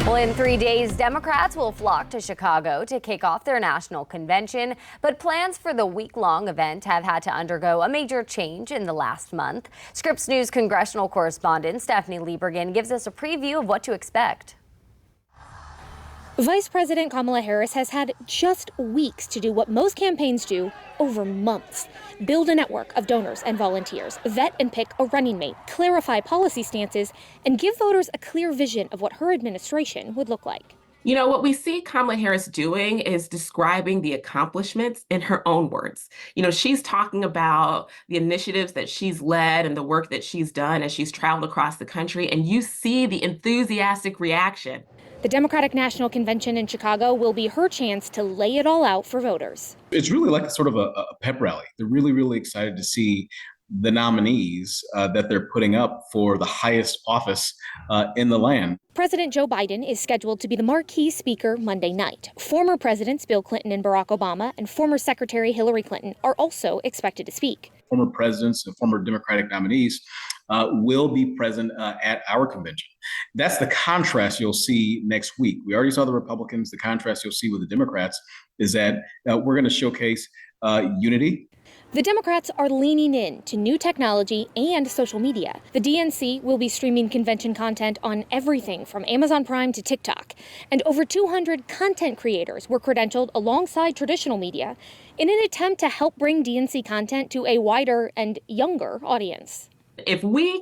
Well, in 3 days, Democrats will flock to Chicago to kick off their national convention. But plans for the week-long event have had to undergo a major change in the last month. Scripps News congressional correspondent Stephanie Liebergen gives us a preview of what to expect. Vice President Kamala Harris has had just weeks to do what most campaigns do over months. Build a network of donors and volunteers, vet and pick a running mate, clarify policy stances, and give voters a clear vision of what her administration would look like. You know, what we see Kamala Harris doing is describing the accomplishments in her own words. You know, she's talking about the initiatives that she's led and the work that she's done as she's traveled across the country, and you see the enthusiastic reaction. The Democratic National Convention in Chicago will be her chance to lay it all out for voters. It's really like sort of a pep rally. They're really, really excited to see the nominees that they're putting up for the highest office in the land. President Joe Biden is scheduled to be the marquee speaker Monday night. Former presidents Bill Clinton and Barack Obama and former Secretary Hillary Clinton are also expected to speak. Former presidents and former Democratic nominees will be present at our convention. That's the contrast you'll see next week. We already saw the Republicans. The contrast you'll see with the Democrats is that we're going to showcase unity. The Democrats are leaning in to new technology and social media. The DNC will be streaming convention content on everything from Amazon Prime to TikTok. And over 200 content creators were credentialed alongside traditional media in an attempt to help bring DNC content to a wider and younger audience. If we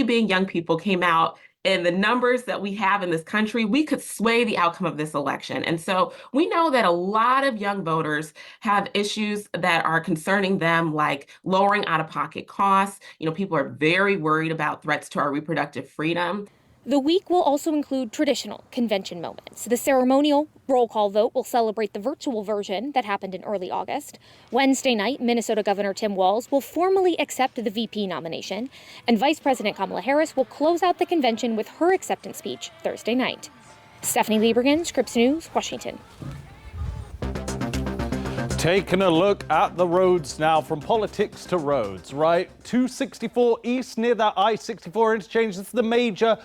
being young people came out in the numbers that we have in this country, we could sway the outcome of this election. And so we know that a lot of young voters have issues that are concerning them, like lowering out-of-pocket costs. You know, people are very worried about threats to our reproductive freedom. The week will also include traditional convention moments. The ceremonial roll call vote will celebrate the virtual version that happened in early August. Wednesday night, Minnesota Governor Tim Walz will formally accept the VP nomination, and Vice President Kamala Harris will close out the convention with her acceptance speech Thursday night. Stephanie Liebergen, Scripps News, Washington. Taking a look at the roads now, from politics to roads, right? 264 East near that I-64 interchange. This is the major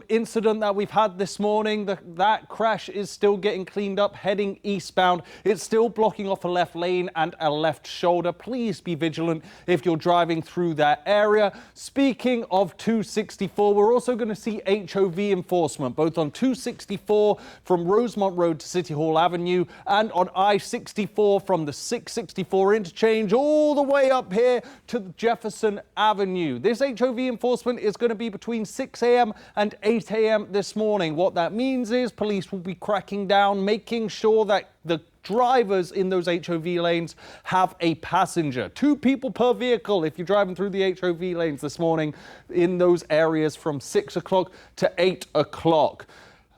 incident that we've had this morning. That crash is still getting cleaned up, heading eastbound. It's still blocking off a left lane and a left shoulder. Please be vigilant if you're driving through that area. Speaking of 264, we're also going to see HOV enforcement, both on 264 from Rosemont Road to City Hall Avenue and on I-64 from the 664 interchange all the way up here to Jefferson Avenue. This HOV enforcement is going to be between 6 a.m. and 8 a.m. this morning. What that means is police will be cracking down, making sure that the drivers in those HOV lanes have a passenger. 2 people per vehicle if you're driving through the HOV lanes this morning in those areas from 6 o'clock to 8 o'clock.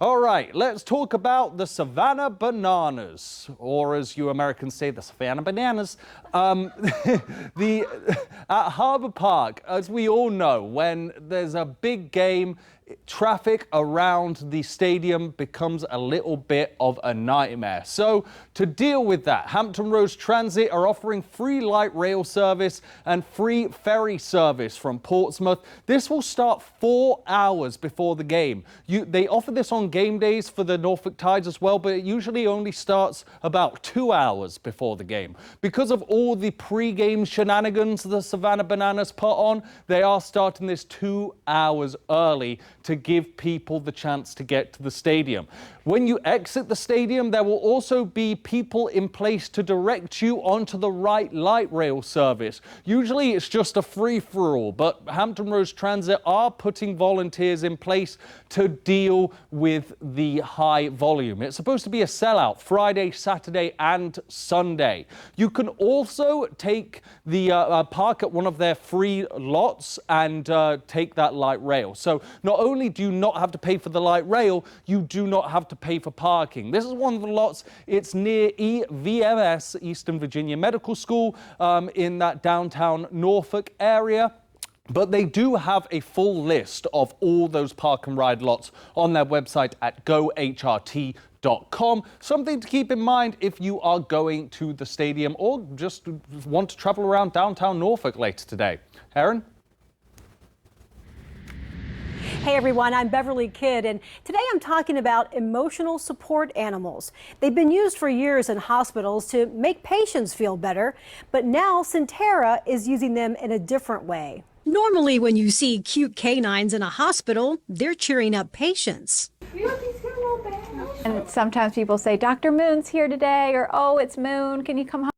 All right, let's talk about the Savannah Bananas, or as you Americans say, the Savannah Bananas. At Harbor Park, as we all know, when there's a big game, traffic around the stadium becomes a little bit of a nightmare. So to deal with that, Hampton Roads Transit are offering free light rail service and free ferry service from Portsmouth. This will start 4 hours before the game. They offer this on game days for the Norfolk Tides as well, but it usually only starts about 2 hours before the game. Because of all the pre-game shenanigans the Savannah Bananas put on, they are starting this 2 hours early to give people the chance to get to the stadium. When you exit the stadium, there will also be people in place to direct you onto the right light rail service. Usually it's just a free-for-all, but Hampton Roads Transit are putting volunteers in place to deal with the high volume. It's supposed to be a sellout Friday, Saturday, and Sunday. You can also take the park at one of their free lots and take that light rail. So not only do you not have to pay for the light rail, you do not have to pay for parking. This is one of the lots. It's near EVMS, Eastern Virginia Medical School, in that downtown Norfolk area. But they do have a full list of all those park and ride lots on their website at gohrt.com. Something to keep in mind if you are going to the stadium or just want to travel around downtown Norfolk later today. Erin? Hey everyone, I'm Beverly Kidd, and today I'm talking about emotional support animals. They've been used for years in hospitals to make patients feel better, but now Centera is using them in a different way. Normally, when you see cute canines in a hospital, they're cheering up patients. And sometimes people say, Dr. Moon's here today, or oh, it's Moon, can you come home?